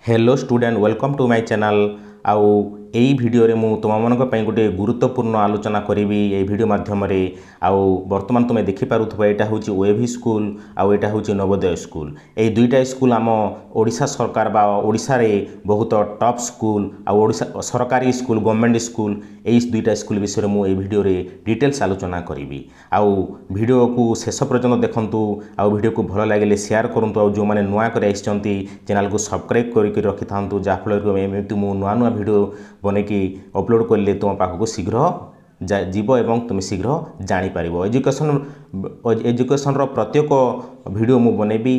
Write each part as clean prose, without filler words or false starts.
Hello student welcome to my channel आउ यही video रे मु तुम मानक पई गोटे गुरुत्वपूर्ण आलोचना करी ये भिडियो माध्यम रे आउ वर्तमान तुम देखि पारुथबा एटा होची ओएवी स्कूल आउ एटा होची नवोदय स्कूल ए दुईटा स्कूल आम ओडिशा सरकार बा ओडिशा रे बहुत टॉप स्कूल आउ ओडिशा सरकारी स्कूल गवर्नमेंट स्कूल ए दुईटा स्कूल विषय मु ए भिडियो रे डिटेल्स आलोचना करी आउ भिडियो को शेष पर्यंत देखंतु आउ भिडियो को भल लागले शेयर करंतु आउ जो माने नुआ करे आइछंती चैनल को सब्सक्राइब करिक रखि थांतु जा फल एमती मु नुआ नुआ भिडियो बने कि अपलोड करले तुम पाखक शीघ्र जीव एवं तुम शीघ्र जापर एजुकेशन प्रत्येक भिडियो मु बनेबी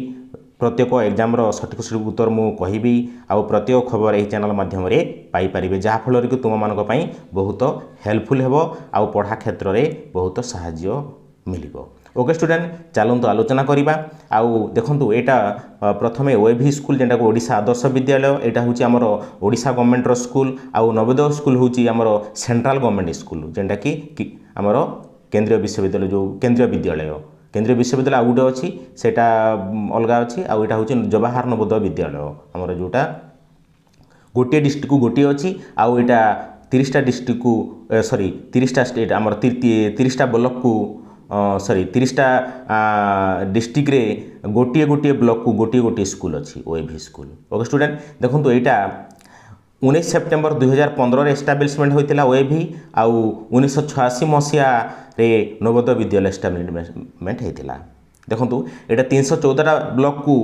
प्रत्येक एग्जाम सठिक सठिक उत्तर मु कहबी आउ प्रत्येक खबर यही चैनल माध्यम रे पाई परिबे जहाँफल कि तुम मानक पई बहुत हेल्पफुल हेबो आउ पढ़ा क्षेत्र में बहुत साहाय्य मिलिबो। ओके स्टूडेंट चलतु आलोचना करवा आउ देखु यहाँ प्रथमे ओएवी स्कूल जेटा को ओडिशा आदर्श विद्यालय यहाँ हूँ आमर ओडिशा गवर्नमेंट स्कूल आउ नवोदय स्कूल हूँ आमर सेंट्रल गवर्नमेंट स्कूल जेटा कि आमर केंद्रीय विश्वविद्यालय जो केंद्रीय विश्वविद्यालय आउ गोटे अच्छी सेटा अलग अच्छी आउ यहाँ हूँ जवाहर नवोदय विद्यालय आमर जोटा गोटे डिस्ट्रिक्ट को गोटे अच्छी आउ यहाँ 30टा डिस्ट्रिक्ट को सॉरी 30टा स्टेट आमर 30टा ब्लॉक को सॉरी 30टा डिस्ट्रिक्ट रे गोटे गोटे ब्लॉक को गोटे गोटे स्कूल अच्छी ओएवी स्कूल। ओके स्टूडेंट देखो यहाँ 19 सेप्टेम्बर 2015 एस्टाब्लिशमेंट होता ओएवी आउ 1986 मसीहा रे नवोदय विद्यालय एस्टाब्लिशमेंट होता। देखो यहाँ 314टा ब्लॉक को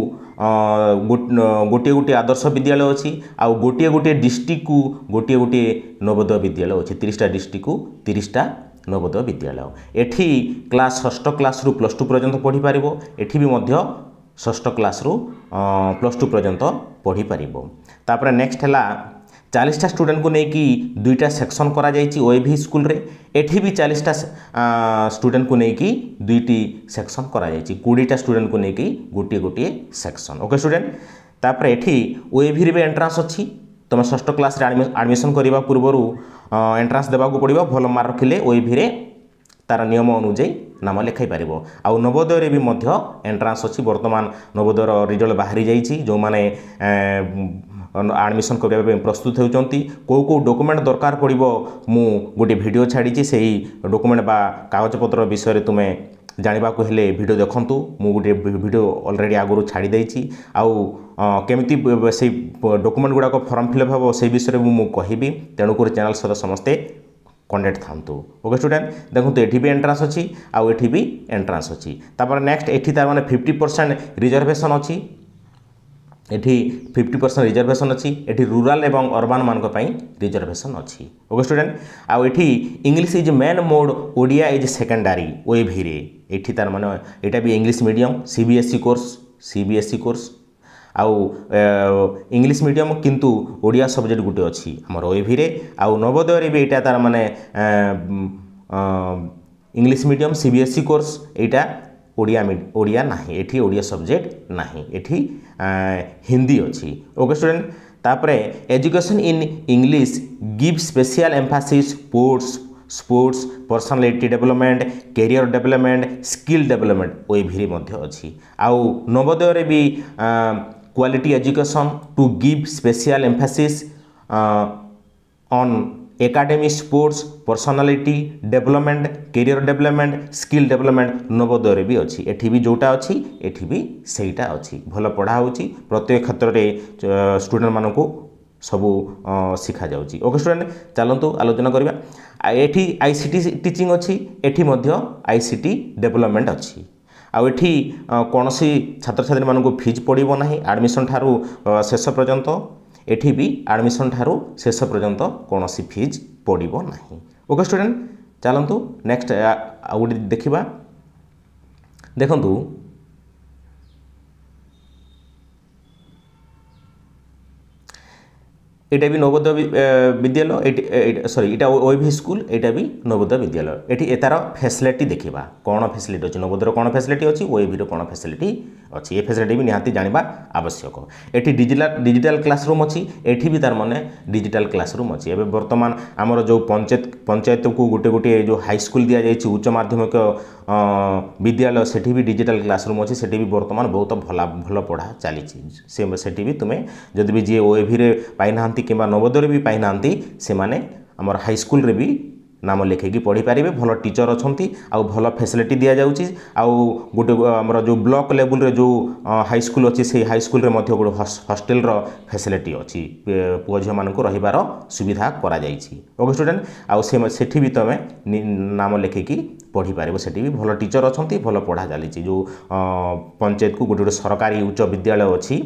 गोटे गोटे आदर्श विद्यालय अच्छी आउ गोटे गोटे डिस्ट्रिक्ट को गोटे गोटे नवोदय विद्यालय अच्छी 30टा डिस्ट्रिक्ट को 30टा नवोदय विद्यालय एठी क्लास 6 क्लास रु +2 पर्यंत पढ़ी पारिबो एठी भी मध्य 6 क्लास रु +2 पर्यंत पढ़ी पारिबो। तापर नेक्स्ट हला 40टा स्टूडेंट को लेकिन दुईटा सेक्शन करा जायछि ओएवी स्कूल रे एठी भी 40टा स्टूडेंट को लेकिन दुईटी सेक्शन करा जायछि 20टा स्टूडेंट को लेकिन गोटे गोटे सेक्शन। ओके स्टूडेंट तापर एठी ओएवी रे एंट्रांस अछि तुम 6 क्लास एडमिशन करने पूर्वर एंट्रांस देवा पड़ो भल मार्क रखिले ओएवी रे तार नियम अनुଯାयी नाम लिखाई पार आउ नवोदय रे भी मध्य एंट्रांस अच्छी वर्तमान नवोदय रिजल्ट बाहरी जाइए जो माने एडमिशन करने प्रस्तुत होती कौ डॉक्यूमेंट दरकार पड़ो मु गोटे वीडियो छाड़ी से डॉक्यूमेंट बा कागजपत्र विषय तुम्हें जाना हेले वीडियो देखंतु मु गोटे वीडियो ऑलरेडी आगु छाड़ी देछि आउ केमिति से डॉक्यूमेंट गुड़ाक फॉर्म फिलअप हम से विषय में कहबी तेणुक चैनल सहित समस्ते कनेक्ट थांतु। ओके स्टूडेंट देखो ये भी एंट्रांस अच्छी आउ एठी भी एंट्रांस अच्छी तापर नेक्स्ट एठी तार माने 50% रिजर्वेशन अच्छी एठी 50% रिजर्वेशन अच्छी एठी रूरल एवं अर्बन मानक पई रिजर्वेशन अच्छी। ओके स्टूडेंट आउ एठी English is main mode Odia is secondary OAV रे एठी तार माने एटा भी इंग्लिश मीडियम सीबीएसई कोर्स आउ इंग्लिश मीडियम किंतु ओडिया सब्जेक्ट गुटे अच्छी आमर ओएवी रे आउ नवोदय रे भी एटा तार माने इंग्लिश मीडियम सीबीएसई कोर्स एटा ओडिया नाही एठी ओडिया सब्जेक्ट नाही एठी हिंदी अच्छी। ओके स्टूडेंट तापरे education in English give special emphasis sports personality development career development skill development OAV रे मध्य अच्छी आउ नवोदय रे भी quality education to give special emphasis on academy sports personality development career development skill development Navodaya रे भी अच्छी एठी भी जोटा अच्छी एठी भी सेटा अच्छी भल पढ़ा होची प्रत्येक क्षेत्र में स्टूडेंट मानकू सबू शिखा जाउची। ओके स्टूडेंट चलतु आलोचना करबा एठी आईसीटी टीचिंग अच्छी एठी मध्य आईसीटी डेवलपमेंट अच्छी आउ एठी कौन सी छात्र छात्री मानकू फीज पड़ो ना एडमिशन ठारू शेष पर्यंत एठी भी एडमिशन ठारू शेष पर्यंत कौन सी फीज पड़ो ना। ओके स्टूडेंट चलतु नेक्स्ट आउ गोटे देखा देखु এটা भी नवोदय विद्यालय सॉरी এটা ओएवी स्कूल এটা भी नवोदय विद्यालय एटी एतार फैसिलिटी देखा कौन फैसिलिटी अच्छी नवोदय कौन फैसिलिटी अच्छी ओएवी कौन फैसिलिटी अच्छी ये फैसिलिटी भी निहाती जाना आवश्यक एटी डिजिटल क्लासरूम अच्छी एटी भी तार माने डिजिटल क्लासरूम अच्छी एवं बर्तमान आमर जो पंचायत को गोटे गोटे जो हाईस्कल दि जाए उच्च माध्यमिक विद्यालय सेठी भी डिजिटल क्लासरूम अच्छी सेठी भी बर्तमान बहुत भल पढ़ा चली सेठी भी तुम्हें जदि भी जी ओएवी पाई ना कि नवोदय भी पाई ना से माने आमर हाईस्कल रे भी नाम लिखेकी पढ़ी पारे भल टीचर अच्छा आउ भल फैसिलिटी दि जाऊँगी आउ गोटे आमर जो ब्लॉक लेवल रे जो हाईस्कल अच्छी से हाईस्कल रे मध्य गोटे हॉस्टेल रो फैसिलिटी अच्छी पुओ झील मानक रहिबार सुविधा करा जाइछि ओके स्टूडेंट आउ सेठी भी तुम नाम लिखेकी पढ़ी पारे सेठी भी भल टीचर अच्छा भल पढ़ा चली जो पंचायत को गोटे गोटे सरकारी उच्च विद्यालय अच्छी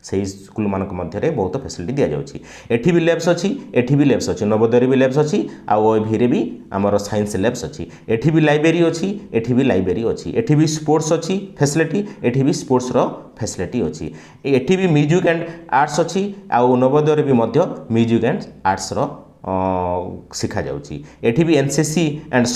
से स्कूल मानक मध्य बहुत फैसिलिटी दि जाउछि एठी भी लैब्स अच्छी एठी भी लैब्स अच्छी नवोदय भी लैब्स अच्छी आउ ओएवी भी आमर साइंस लैब्स अच्छी एठी भी लाइब्रेरी अच्छी एठी भी लाइब्रेरी अच्छी एठी भी स्पोर्ट्स अच्छी फैसिलिटी एठी भी स्पोर्ट्स रो फैसिलिटी अच्छी एठी भी म्यूजिक एंड आर्ट्स अच्छी आउ नवोदय भी मध्य म्यूजिक एंड आर्ट्स रो शिखा जाउछि एठी भी एनसीसी एंड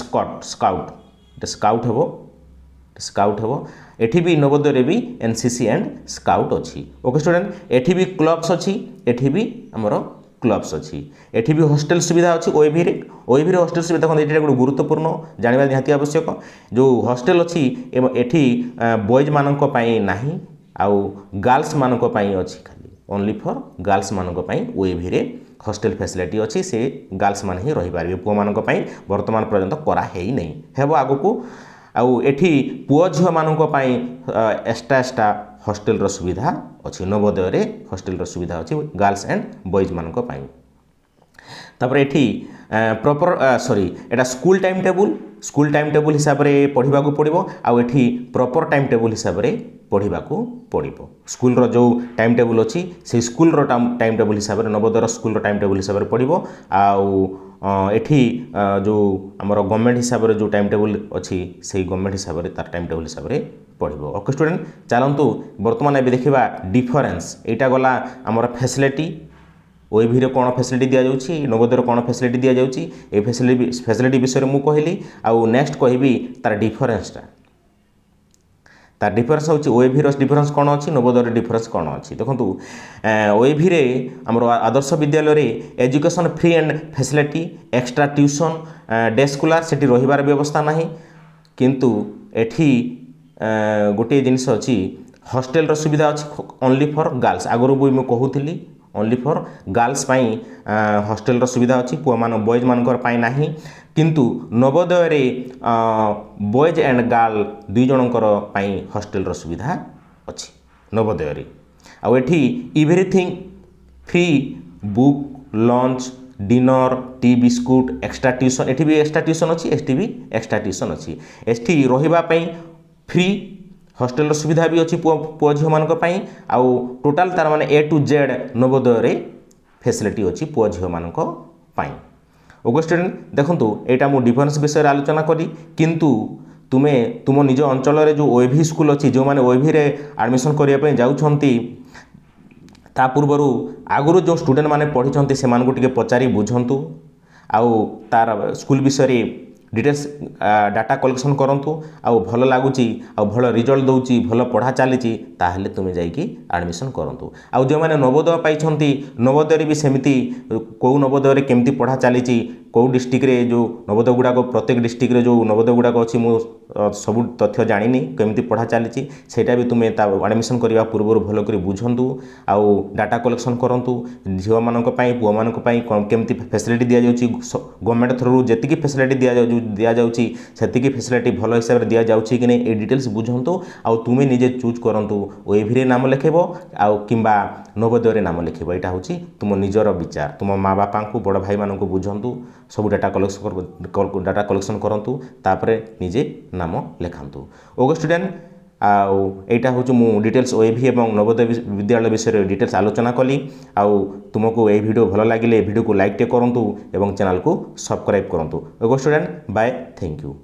स्काउट हेबो एठी भी नवोदय भी एनसीसी एंड स्काउट अच्छी ओके स्टूडेंट एठी भी क्लब्स अच्छी एठी भी आमर क्लब्स अच्छी एठी भी हॉस्टेल सुविधा अच्छी ओएवी हॉस्टेल सुविधा देखो ये गोटे गुरुत्वपूर्ण जानवा निहाती आवश्यक जो हॉस्टेल अच्छी एठी बॉयज मानक पई नाही आउ गर्ल्स मानक पई अच्छी खाली ओनली फॉर गर्ल्स मानक पई ओएवी रे हॉस्टेल फैसिलिटी अच्छी से गर्ल्स मान ही रही पारे पुओ मानक पई वर्तमान पर्यंत करा हेई नहीं हेबो आगुकू आउ एठी पुओ झियो मानक पई एक्स्ट्रा हॉस्टेल रो सुविधा अच्छी नवोदय रे हॉस्टेल रो सुविधा अच्छी गर्ल्स एंड बॉयज मानक पई तापर एठी प्रॉपर सॉरी एटा स्कूल टाइम टेबल हिसाब रे पढ़िबा को पड़िबो आउ एठी प्रॉपर टाइम टेबल हिसाब रे पढ़िबा को पड़िबो स्कूल रो जो टाइम टेबल अच्छी से स्कूल रो टाइम टेबल हिसाब रे नवोदय रो स्कूल रो टाइम टेबल हिसाब रे पड़िबो आउ एठी जो आमर गवर्नमेंट हिसाब रे जो टाइम टेबल अच्छी से गवर्नमेंट हिसाब रे तार टाइम टेबल हिसाब रे पढ़िबो ओके स्टूडेंट चलंतु वर्तमान एबे देखिबा डिफरेंस एटा गला आमर फैसिलिटी ओएवी रे कौन फैसिलिटी दि जाउछि नवोदय कौन फैसिलिटी दि जाउछि ए फैसिलिटी विषय में मु कहली आउ नेक्स्ट कहबी तार डिफरेंसटा तार डिफरेंस होछि ओएवी रो डिफरेंस कौन अच्छी नवोदय डिफरेंस कौन अच्छी देखंतु ओएवी रे हमर आदर्श विद्यालय रे education free and facility extra tuition day scholar सेठी रहिबार व्यवस्था नाही किंतु एठी गोटे जिनिस अच्छी हॉस्टेल रो सुविधा अच्छी ओनली फॉर गर्ल्स आगु भी मैं कहूली ओनली फॉर गर्ल्स पाई हॉस्टेल रो सुविधा अच्छी पुओ मान बॉयज मानकर पाई नाही किंतु नवोदय रे बॉयज एंड गर्ल दुई जनकर पाई हॉस्टेल रो सुविधा अच्छी नवोदय रे आ एठी everything free book launch dinner T biscuit extra tuition एठी भी एक्स्ट्रा ट्यूशन अच्छी एठी भी एक्स्ट्रा ट्यूशन अच्छी एठी रहिबा पई फ्री हॉस्टेल सुविधा भी अच्छी पुओ झील मान आउ टोटाल तार माने ए टू जेड नवोदय रे फैसिलिटी अच्छी पुओ झील मान ओके स्टूडेंट देखंतु एटा मु डिफरेंस विषय रे आलोचना करी किंतु तुमे तुम निज अंचल रे जो ओएवी स्कूल अच्छी जो माने ओएवी रे एडमिशन करिया पई जाउछंती ता पूर्वरु आगुरु जो स्टूडेंट माने पढ़ी से मानकु टिके पचारि बुझंतु आउ तार स्कूल विषय रे डिटेल्स डाटा कलेक्शन करंतु आउ भल लागुची आउ भल रिजल्ट दउची भल पढ़ा चली ताहले तुम जाइकी एडमिशन करंतु आउ जो माने नवोदय पाइछंती नवोदय भी सेमिति को नवोदय रे केमती पढ़ा चली कौ डिस्ट्रिक्ट रे जो नवोदय गुड़ाक प्रत्येक डिस्ट्रिक्ट रे जो नवोदय गुड़ाक अच्छी मु सबू तथ्य जानी केमती पढ़ा चली सेटा भी तुम्हें एडमिशन करने पूर्व भल कर बुझंतु आउ डाटा कलेक्शन करंतु झील मानक पुओ मानक केमती फैसिलिटी दि जाउची गवर्नमेंट थ्रू जेतिकी फैसिलिटी दि जाउची सेतिकी फैसिलिटी भल हिसाब रे दि जाउची कि नहीं ए डिटेल्स बुझंतु आउ तुम्हें निजे चूज करंतु ओएवी रे नाम लिखेबो आउ किंबा नवोदय रे नाम लिखेबो एटा होची तुम निजर विचार तुम माँ बापा को बड़ भाई मानक बुझंतु सब डाटा कलेक्शन करंतु तापरे निजे नाम लेखांतु ओके स्टूडेंट आउ एटा होछु मु डिटेल्स ओएवी एवं नवोदय विद्यालय विषय डिटेल्स आलोचना कली आउ तुमको ए वीडियो भल लागिले वीडियो को लाइक टे करंतु एवं चैनल को सब्सक्राइब करंतु okay student bye thank you.